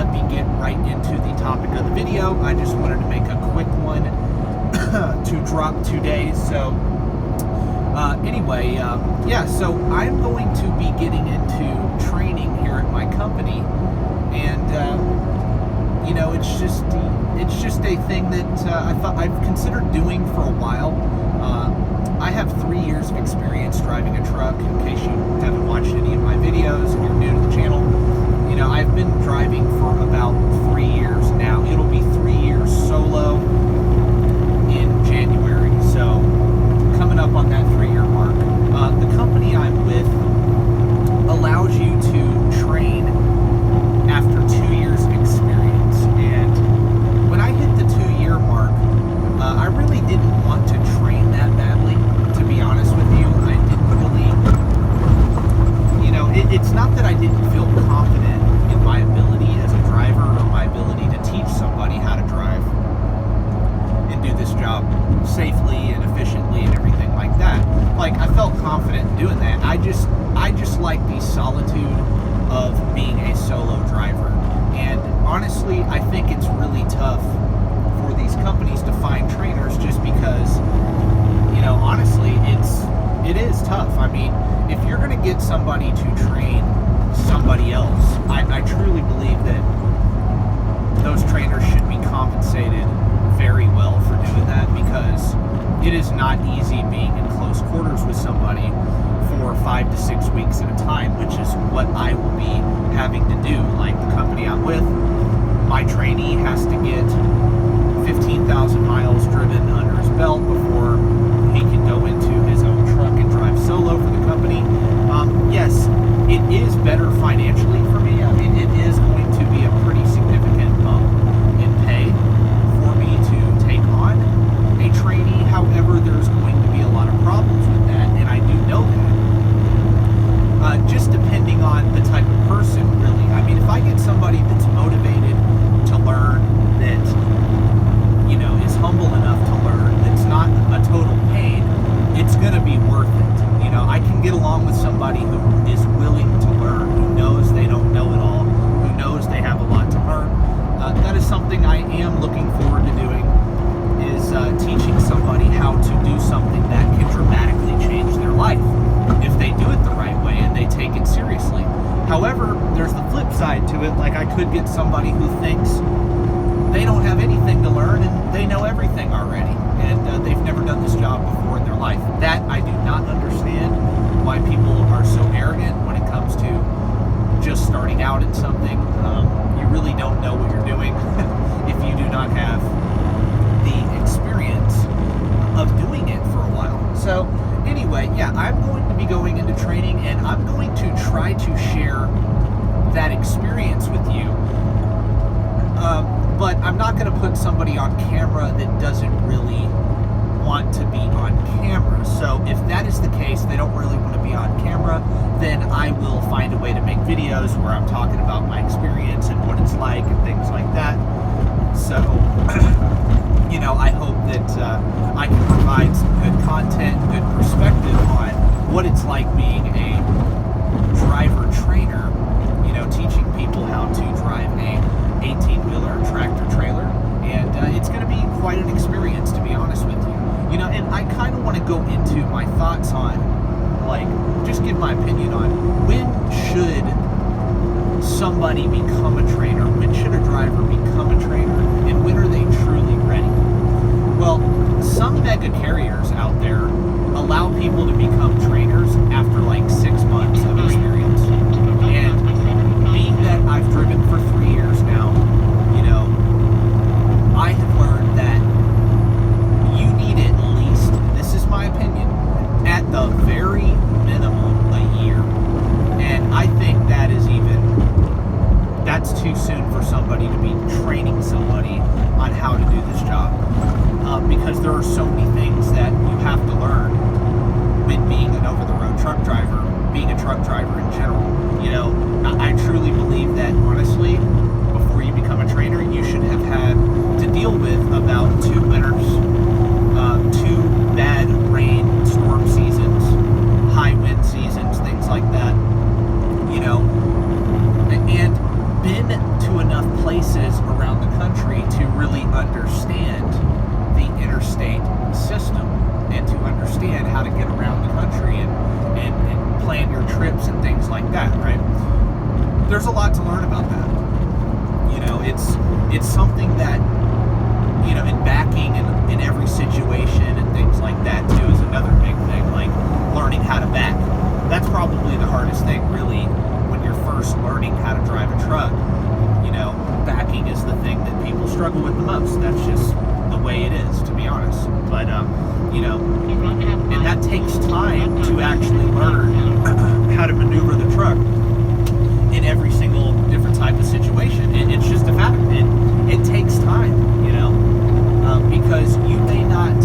let me get right into the topic of the video. I just wanted to make a quick one to drop today. So so I'm going to be getting into training here at my company, and it's just a thing that I've considered doing for a while. I have 3 years of experience driving a truck. In case you haven't watched any of my videos and you're new to the channel, I've been driving for about 3 years now. It'll be 3 years solo in January, so coming up on that 3-year mark. The company I'm with allows you to train after 2 years of experience, and when I hit the 2-year mark, I really didn't want to train that badly, to be honest with you. I didn't really, it's not that I didn't feel confident in my ability as a driver or my ability to teach somebody how to drive and do this job safely and efficiently and everything like that. Like, I felt confident in doing that. I just like the solitude of being a solo driver. And honestly, I think it's really tough for these companies to find trainers, just because, honestly, it is tough. I mean, if you're going to get somebody to train somebody else, I truly believe that those trainers should be compensated very well for doing that, because it is not easy being in close quarters with somebody for 5 to 6 weeks at a time, which is what I will be having to do. Like, the company I'm with, my trainee has to get 15,000 miles driven under his belt before he can go into his own truck and drive solo for the company. Yes, it is better financially for me. I mean, it is going to be a pretty significant bump in pay for me to take on a trainee. However, there's going to be a lot of problems with that, and I do know that. Just depending on the type of person, really. I mean, if I get somebody that's motivated to learn, that is humble enough to learn, that's not a total pain, it's going to be worth it. I can get along with somebody who is willing to learn, who knows they don't know it all, who knows they have a lot to learn. That is something I am looking forward to doing, is teaching somebody how to do something that can dramatically change their life if they do it the right way and they take it seriously. However, there's the flip side to it. Like, I could get somebody who thinks they don't have anything to learn and they know everything already, and they've never done this job before in their life. That I do not understand, why people are so arrogant when it comes to just starting out in something. You really don't know what you're doing if you do not have the experience of doing it for a while. So anyway, yeah, I'm going to be going into training, and I'm going to try to share that experience with you. But I'm not going to put somebody on camera that doesn't really want to be on camera. So if that is the case, they don't really want to be on camera, then I will find a way to make videos where I'm talking about my experience and what it's like and things like that. So, I hope that I can provide some good content, good perspective on what it's like being a driver trainer, teaching people how to drive a 18-wheeler tractor trailer, and it's going to be quite an experience, to be honest with you. And I kind of want to go into my thoughts on, like, just give my opinion on when should somebody become a trainer, when should a driver become a trainer, and when are they truly ready? Well, some mega carriers out there allow people to become trainers after like 6 months of experience. And being that I've driven for 3 years now, I have learned that you need at least, this is my opinion, at the very minimum a year. And I think that's too soon for somebody to be training somebody on how to do this job. Because there are so many things that you have to learn when being an over-the-road truck driver, being a truck driver in general. I truly believe that, honestly, before you become a trainer, you should have had to deal with about 2 winters, 2 bad rain, storm seasons, high wind seasons, things like that, and been to enough It's something that, in backing and in every situation and things like that too is another big thing, like learning how to back. That's probably the hardest thing, really, when you're first learning how to drive a truck. Backing is the thing that people struggle with the most. That's just the way it is, to be honest. But, and that takes time to actually learn how to maneuver the truck in every single different type of situation. It's just a fact. It takes time, because you may not,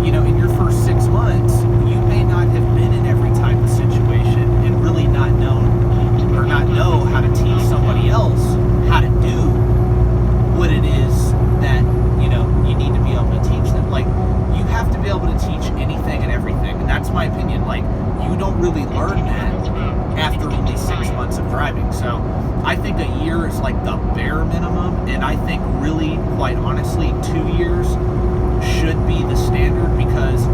in your first 6 months, you may not have been in every type of situation and really not know how to teach somebody else how to do what it is that, you need to be able to teach them. Like, you have to be able to teach anything and everything. And that's my opinion. Like, you don't really learn that after only 6 months of driving. So I think a year is like the bare minimum, and I think really, quite honestly, 2 years should be the standard, because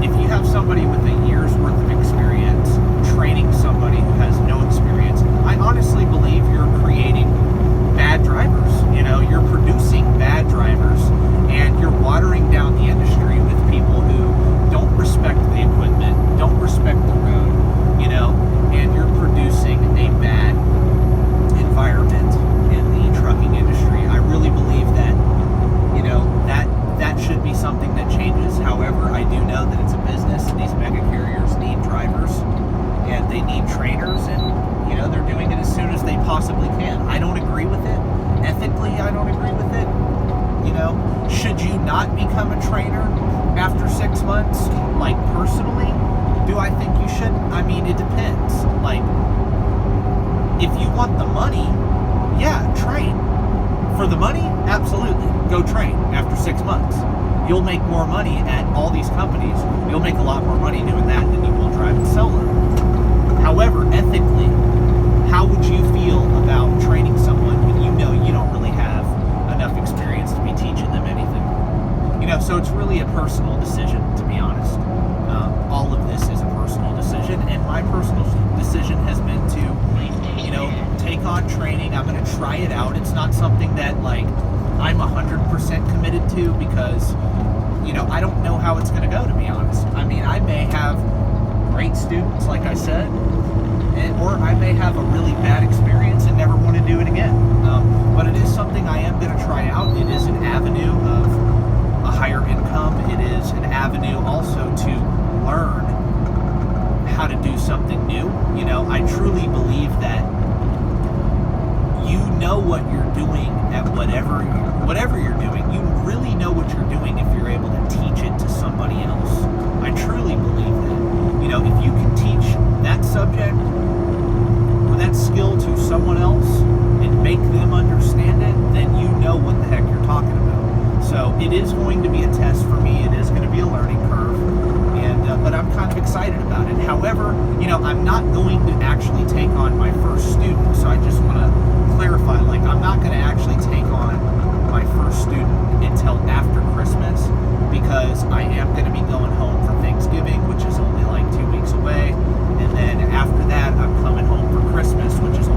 if you have somebody with a year's worth of experience training somebody who has no experience, I honestly believe you're creating bad drivers. You're producing bad drivers, and you're watering down the industry with people who don't respect the equipment, don't respect the road, and you're producing a bad environment in the trucking industry. I really believe that, that should be something that changes. However, I do know that it's a business, and these mega carriers need drivers, and they need trainers, and, they're doing it as soon as they possibly can. I don't agree with it. Ethically, I don't agree with it. Should you not become a trainer after 6 months? Like, personally, do I think you should? I mean, it depends. Like, if you want the money, yeah, train. For the money, absolutely, go train after 6 months. You'll make more money at all these companies. You'll make a lot more money doing that than you will driving solo. However, ethically, how would you feel about training someone when you don't really have enough experience to be teaching them anything? So it's really a personal decision, to be honest. All of this is a personal decision, and my personal decision has been to, take on training. I'm going to try it out. It's not something that, like, I'm 100% committed to, because, I don't know how it's going to go, to be honest. I mean, I may have great students, like I said, or I may have a really bad experience and never want to do it again. But it is something I am going to try out. It is an avenue of a higher income. It is an avenue also to learn how to do something new. I truly believe that what you're doing at whatever you're doing. You really know what you're doing if you're able to teach it to somebody else. I truly believe that. If you can teach that subject or that skill to someone else and make them understand it, then you know what the heck you're talking about. So it is going to be a test for me. It is going to be a learning curve, but I'm kind of excited about it. However, I'm not going to actually take on my first student, so I just want to clarify, I'm not going to actually take on my first student until after Christmas, because I am going to be going home for Thanksgiving, which is only 2 weeks away, and then after that I'm coming home for Christmas, which is